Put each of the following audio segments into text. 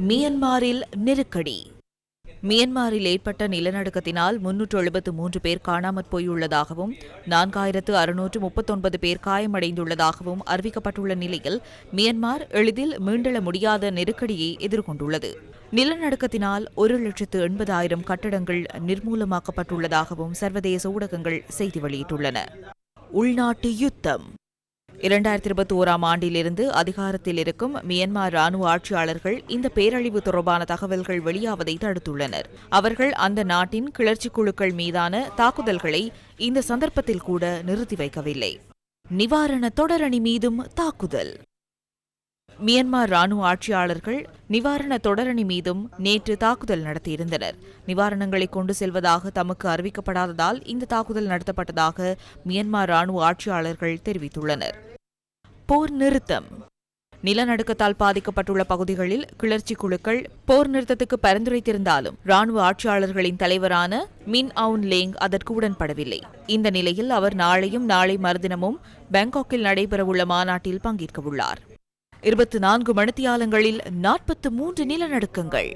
மியன்மாரில் நெருக்கடி. மியன்மாரில் ஏற்பட்ட நிலநடுக்கத்தினால் 373 பேர் காணாமற் போயுள்ளதாகவும் 4639 பேர் காயமடைந்துள்ளதாகவும் அறிவிக்கப்பட்டுள்ள நிலையில் மியன்மார் எளிதில் மீண்டெழ முடியாத நெருக்கடியை எதிர்கொண்டுள்ளது. நிலநடுக்கத்தினால் 1,80,000 கட்டடங்கள் நிர்மூலமாக்கப்பட்டுள்ளதாகவும் சர்வதேச ஊடகங்கள் செய்தி வெளியிட்டுள்ளன. உள்நாட்டு யுத்தம். 2021ஆம் ஆண்டிலிருந்து அதிகாரத்தில் இருக்கும் மியன்மார் ராணுவ ஆட்சியாளர்கள் இந்த பேரழிவு தொடர்பான தகவல்கள் வெளியாவதை தடுத்துள்ளனர். அவர்கள் அந்த நாட்டின் கிளர்ச்சி குழுக்கள் மீதான தாக்குதல்களை இந்த சந்தர்ப்பத்தில் கூட நிறுத்தி வைக்கவில்லை. நிவாரண தொடரணி மீதும் தாக்குதல். மியன்மார் ராணுவ ஆட்சியாளர்கள் நிவாரண தொடரணி மீதும் நேற்று தாக்குதல் நடத்தியிருந்தனர். நிவாரணங்களை கொண்டு செல்வதாக தமக்கு அறிவிக்கப்படாததால் இந்த தாக்குதல் நடத்தப்பட்டதாக மியன்மார் ராணுவ ஆட்சியாளர்கள் தெரிவித்துள்ளனர். போர் நிறுத்தம். நிலநடுக்கத்தால் பாதிக்கப்பட்டுள்ள பகுதிகளில் கிளர்ச்சி குழுக்கள் போர் நிறுத்தத்துக்கு பரிந்துரைத்திருந்தாலும் ராணுவ ஆட்சியாளர்களின் தலைவரான மின் அவுன் லேங் அதற்கு உடன்படவில்லை. இந்த நிலையில் அவர் நாளையும் நாளை மறுதினமும் பாங்காக்கில் நடைபெறவுள்ள மாநாட்டில் பங்கேற்கவுள்ளார். 24 மணித்தியாலங்களில் 43 நிலநடுக்கங்கள்.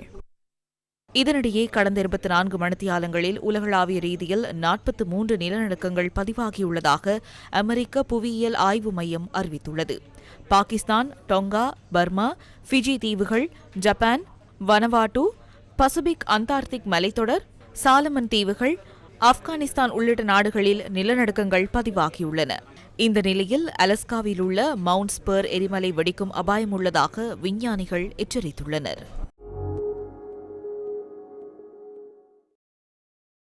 இதனிடையே கடந்த 24 மணித்தியாலங்களில் உலகளாவிய ரீதியில் 43 நிலநடுக்கங்கள் பதிவாகியுள்ளதாக அமெரிக்க புவியியல் ஆய்வு மையம் அறிவித்துள்ளது. பாகிஸ்தான், டொங்கா, பர்மா, ஃபிஜி தீவுகள், ஜப்பான், வனவாட்டு, பசிபிக் அந்தார்டிக் மலைத்தொடர், சாலமன் தீவுகள், ஆப்கானிஸ்தான் உள்ளிட்ட நாடுகளில் நிலநடுக்கங்கள் பதிவாகியுள்ளன. இந்த நிலையில் அலஸ்காவில் உள்ள மவுண்ட் ஸ்பர் எரிமலை வெடிக்கும் அபாயம் உள்ளதாக விஞ்ஞானிகள் எச்சரித்துள்ளனர்.